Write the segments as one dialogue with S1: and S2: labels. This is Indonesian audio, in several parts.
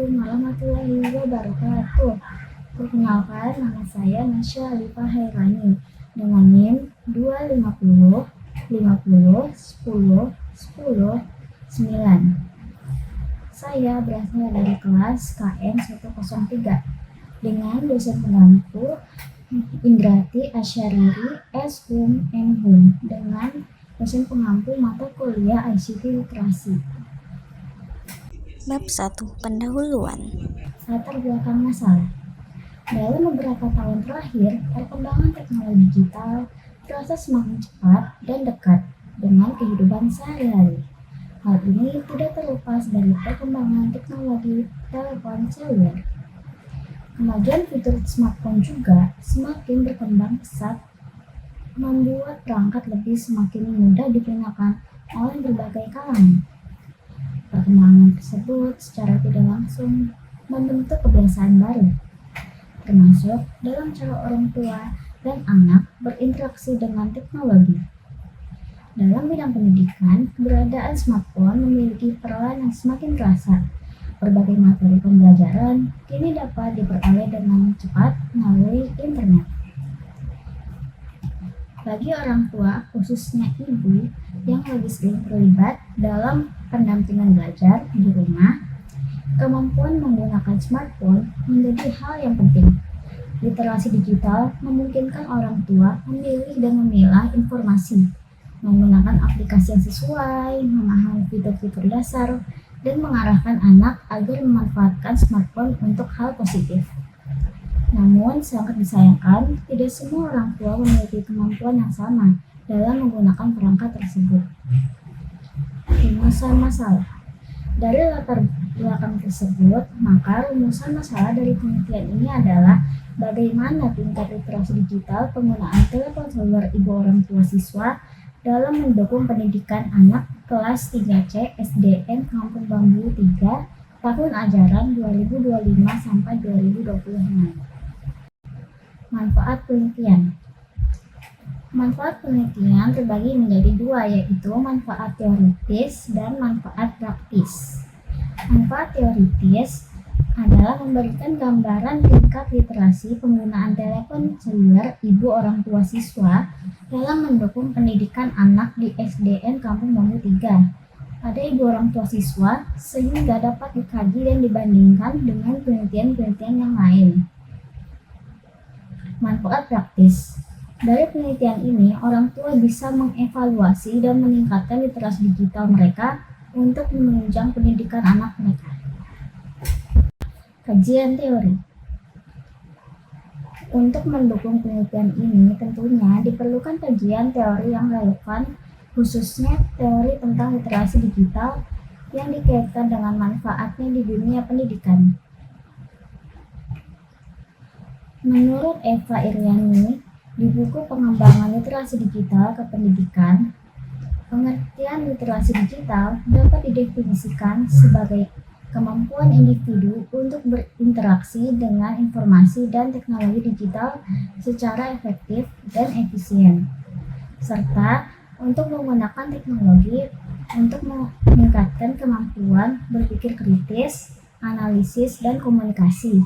S1: Assalamualaikum warahmatullahi wabarakatuh. Perkenalkan, nama saya Nasya Alifah Hairani dengan NIM 250 50 10 10 9. Saya berasal dari kelas KM 103 dengan dosen pengampu Indrati Asyariri S.Hum M.Hum dengan dosen pengampu mata kuliah ICT Literasi.
S2: Bab 1. Pendahuluan.
S1: Latar belakang masalah. Dalam beberapa tahun terakhir, perkembangan teknologi digital terasa semakin cepat dan dekat dengan kehidupan sehari-hari. Hal ini tidak terlepas dari perkembangan teknologi telepon seluler. Kemajuan fitur smartphone juga semakin berkembang pesat, membuat perangkat lebih semakin mudah digunakan oleh berbagai kalangan. Perkembangan tersebut secara tidak langsung membentuk kebiasaan baru, termasuk dalam cara orang tua dan anak berinteraksi dengan teknologi. Dalam bidang pendidikan, keberadaan smartphone memiliki peran yang semakin terasa. Berbagai materi pembelajaran kini dapat diperoleh dengan cepat melalui internet. Bagi orang tua, khususnya ibu yang lebih sering terlibat dalam pendampingan belajar di rumah, kemampuan menggunakan smartphone menjadi hal yang penting. Literasi digital memungkinkan orang tua memilih dan memilah informasi, menggunakan aplikasi yang sesuai, memahami fitur-fitur dasar, dan mengarahkan anak agar memanfaatkan smartphone untuk hal positif. Namun, sangat disayangkan, tidak semua orang tua memiliki kemampuan yang sama dalam menggunakan perangkat tersebut. Rumusan masalah. Dari latar belakang tersebut, maka rumusan masalah dari penelitian ini adalah bagaimana tingkat literasi digital penggunaan telepon seluler ibu orang tua siswa dalam mendukung pendidikan anak kelas 3C SDN Kampung Bambu 3 tahun ajaran 2025 sampai 2026. Manfaat penelitian. Manfaat penelitian terbagi menjadi dua, yaitu manfaat teoritis dan manfaat praktis. Manfaat teoritis adalah memberikan gambaran tingkat literasi penggunaan telepon seluler ibu orang tua siswa dalam mendukung pendidikan anak di SDN Kampung Bambu 3 pada ibu orang tua siswa, sehingga dapat dikaji dan dibandingkan dengan penelitian-penelitian yang lain. Manfaat praktis. Dari penelitian ini, orang tua bisa mengevaluasi dan meningkatkan literasi digital mereka untuk menunjang pendidikan anak mereka. Kajian teori. Untuk mendukung penelitian ini, tentunya diperlukan kajian teori yang relevan, khususnya teori tentang literasi digital yang dikaitkan dengan manfaatnya di dunia pendidikan. Menurut Eva Iriani, di buku Pengembangan Literasi Digital ke Pendidikan, pengertian literasi digital dapat didefinisikan sebagai kemampuan individu untuk berinteraksi dengan informasi dan teknologi digital secara efektif dan efisien, serta untuk menggunakan teknologi untuk meningkatkan kemampuan berpikir kritis, analisis, dan komunikasi.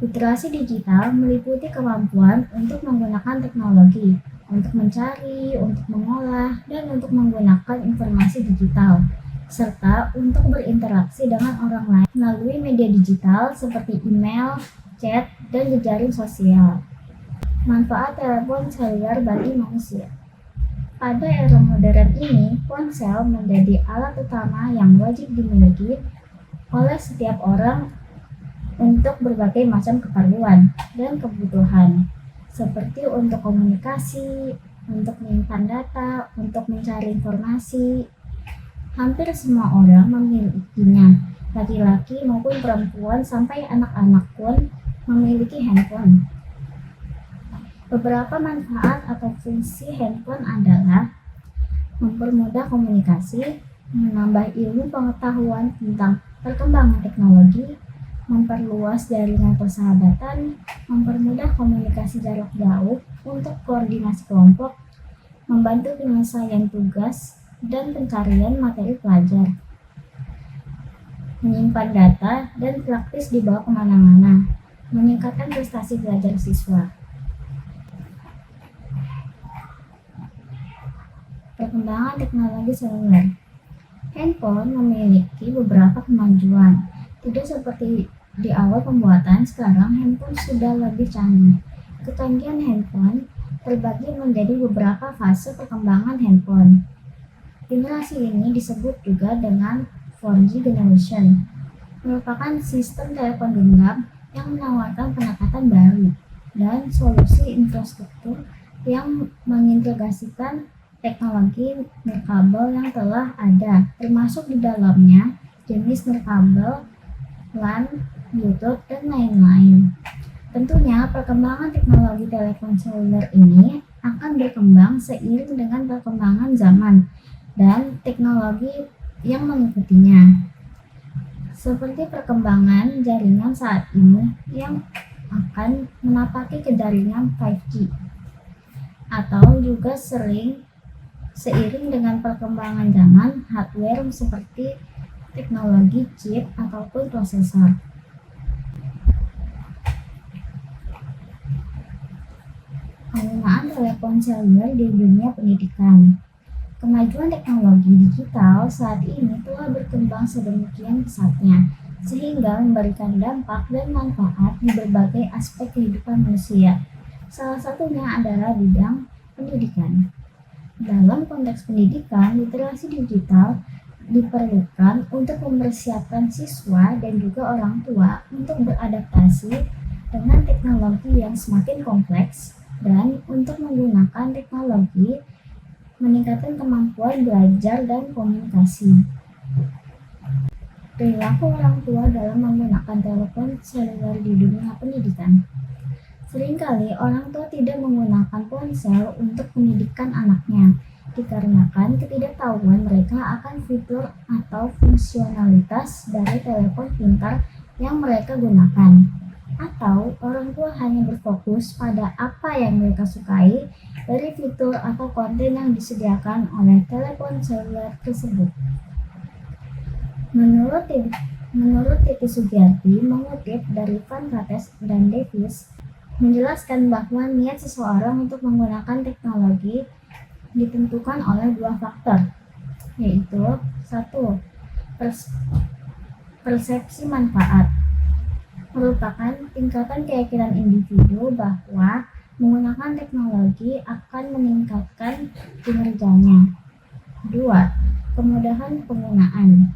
S1: Literasi digital meliputi kemampuan untuk menggunakan teknologi, untuk mencari, untuk mengolah, dan untuk menggunakan informasi digital, serta untuk berinteraksi dengan orang lain melalui media digital seperti email, chat, dan jejaring sosial. Manfaat telepon seluler bagi manusia. Pada era modern ini, ponsel menjadi alat utama yang wajib dimiliki oleh setiap orang untuk berbagai macam keperluan dan kebutuhan, seperti untuk komunikasi, untuk menyimpan data, untuk mencari informasi. Hampir semua orang memilikinya, laki-laki maupun perempuan sampai anak-anak pun memiliki handphone. Beberapa manfaat atau fungsi handphone adalah mempermudah komunikasi, menambah ilmu pengetahuan tentang perkembangan teknologi, memperluas jaringan persahabatan, mempermudah komunikasi jarak jauh untuk koordinasi kelompok, membantu penyelesaian tugas, dan pencarian materi pelajar. menyimpan data, dan praktis dibawa kemana-mana, meningkatkan prestasi belajar siswa. Perkembangan teknologi seluler. Handphone memiliki beberapa kemajuan. Tidak seperti di awal pembuatan, sekarang handphone sudah lebih canggih. Kecanggihan handphone terbagi menjadi beberapa fase perkembangan handphone. Generasi ini disebut juga dengan 4G generation, merupakan sistem telepon genggam yang menawarkan pendekatan baru dan solusi infrastruktur yang mengintegrasikan teknologi nirkabel yang telah ada, termasuk di dalamnya jenis nirkabel, LAN, Bluetooth, dan lain-lain. Tentunya perkembangan teknologi telepon seluler ini akan berkembang seiring dengan perkembangan zaman dan teknologi yang mengikutinya. Seperti perkembangan jaringan saat ini yang akan menapaki ke jaringan 5G, atau juga seiring dengan perkembangan zaman hardware seperti teknologi chip ataupun prosesor. Penggunaan telepon seluler di dunia pendidikan. Kemajuan teknologi digital saat ini telah berkembang sedemikian pesatnya, sehingga memberikan dampak dan manfaat di berbagai aspek kehidupan manusia. Salah satunya adalah bidang pendidikan. Dalam konteks pendidikan, literasi digital diperlukan untuk mempersiapkan siswa dan juga orang tua untuk beradaptasi dengan teknologi yang semakin kompleks dan untuk menggunakan teknologi meningkatkan kemampuan belajar dan komunikasi. Perilaku orang tua dalam menggunakan telepon seluler di dunia pendidikan. Seringkali orang tua tidak menggunakan ponsel untuk pendidikan anaknya, dikarenakan ketidaktahuan mereka akan fitur atau fungsionalitas dari telepon pintar yang mereka gunakan. Atau orang tua hanya berfokus pada apa yang mereka sukai dari fitur atau konten yang disediakan oleh telepon seluler tersebut. Menurut Titi Sugiyarti, mengutip dari Van Rates dan Davis, menjelaskan bahwa niat seseorang untuk menggunakan teknologi ditentukan oleh dua faktor, yaitu 1. Persepsi manfaat merupakan tingkatan keyakinan individu bahwa menggunakan teknologi akan meningkatkan kinerjanya. 2. Kemudahan penggunaan,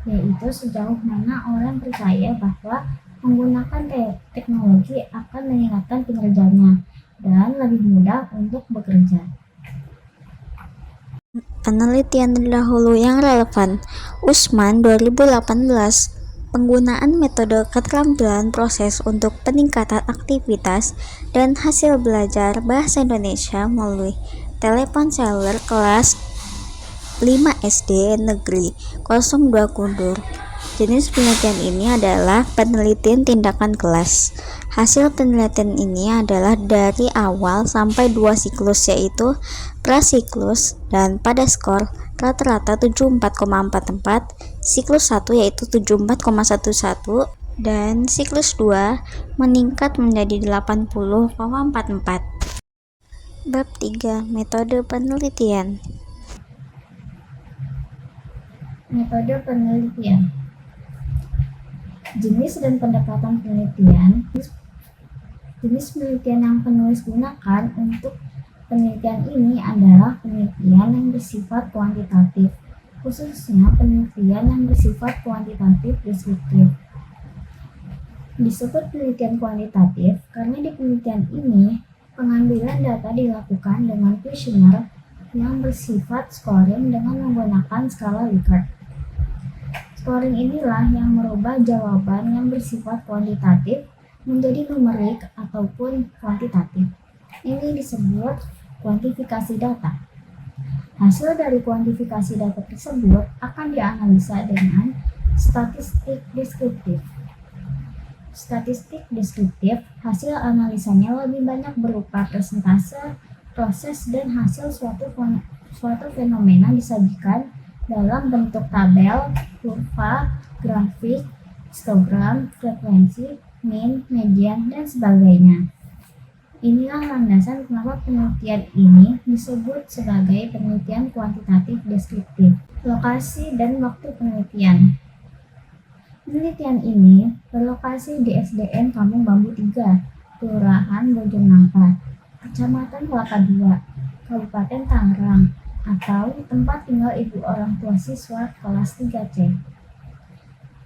S1: yaitu sejauh mana orang percaya bahwa menggunakan teknologi akan meningkatkan kinerjanya dan lebih mudah untuk bekerja.
S2: Penelitian terdahulu yang relevan. Usman 2018. Penggunaan metode keterampilan proses untuk peningkatan aktivitas dan hasil belajar bahasa Indonesia melalui telepon seluler kelas 5 SD Negeri 02 Kundur. Jenis penelitian ini adalah penelitian tindakan kelas. Hasil penelitian ini adalah dari awal sampai 2 siklus, yaitu prasiklus dan pada skor rata-rata 74,44, siklus 1 yaitu 74,11 dan siklus 2 meningkat menjadi 80,44. Bab 3. Metode penelitian.
S1: Metode penelitian. Jenis dan pendekatan penelitian. Jenis penelitian yang penulis gunakan untuk penelitian ini adalah penelitian yang bersifat kuantitatif, khususnya penelitian yang bersifat kuantitatif deskriptif. Disebut penelitian kuantitatif karena di penelitian ini pengambilan data dilakukan dengan kuesioner yang bersifat scoring dengan menggunakan skala Likert. Scoring inilah yang merubah jawaban yang bersifat kuantitatif menjadi numerik ataupun kuantitatif. Ini disebut kuantifikasi data. Hasil dari kuantifikasi data tersebut akan dianalisa dengan statistik deskriptif. Statistik deskriptif, hasil analisanya lebih banyak berupa persentase, proses, dan hasil suatu fenomena disajikan dalam bentuk tabel, kurva, grafik, histogram, frekuensi, mean, median, dan sebagainya. Inilah landasan kenapa penelitian ini disebut sebagai penelitian kuantitatif deskriptif. Lokasi dan waktu penelitian. Penelitian ini berlokasi di SDN Kampung Bambu 3, Kelurahan Bojonangka, Kecamatan Kelapa II, Kabupaten Tangerang, atau tempat tinggal ibu orang tua siswa kelas 3C.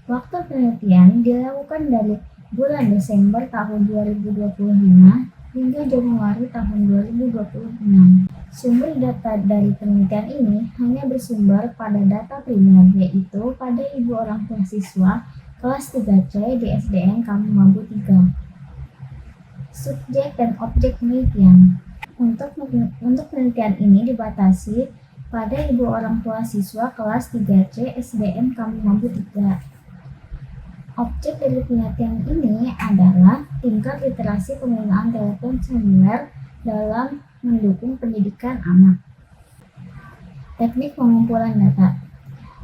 S1: Waktu penelitian dilakukan dari bulan Desember tahun 2025 hingga Januari tahun 2026. Sumber data dari penelitian ini hanya bersumber pada data primer, yaitu pada ibu orang tua siswa kelas 3C di SDN Kampung Bambu 3. Subjek dan objek penelitian. Untuk penelitian ini dibatasi pada ibu orang tua siswa kelas 3C SDN Kampung Bambu 3. Objek dari penelitian ini adalah tingkat literasi penggunaan telepon seluler dalam mendukung pendidikan anak. Teknik pengumpulan data.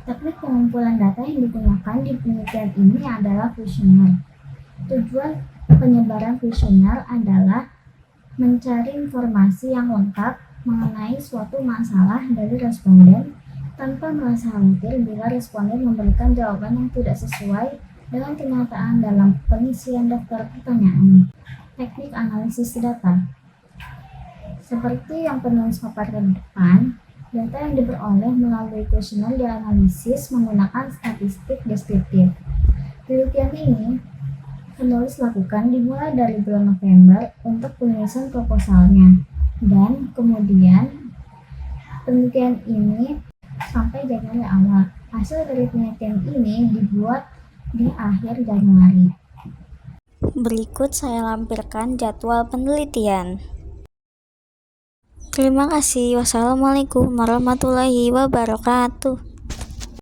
S1: Teknik pengumpulan data yang digunakan di penelitian ini adalah kuesioner. Tujuan penyebaran kuesioner adalah mencari informasi yang lengkap mengenai suatu masalah dari responden tanpa merasa khawatir bila responden memberikan jawaban yang tidak sesuai dengan kenyataan dalam pengisian daftar pertanyaan. Teknik analisis data. Seperti yang penulis paparkan di depan, data yang diperoleh melalui kuesioner dianalisis menggunakan statistik deskriptif. Penelitian ini penulis lakukan dimulai dari bulan November untuk penulisan proposalnya, dan kemudian penelitian ini sampai Januari awal. Hasil dari penelitian ini dibuat di akhir Januari.
S2: Berikut saya lampirkan jadwal penelitian. Terima kasih. Wassalamualaikum warahmatullahi wabarakatuh.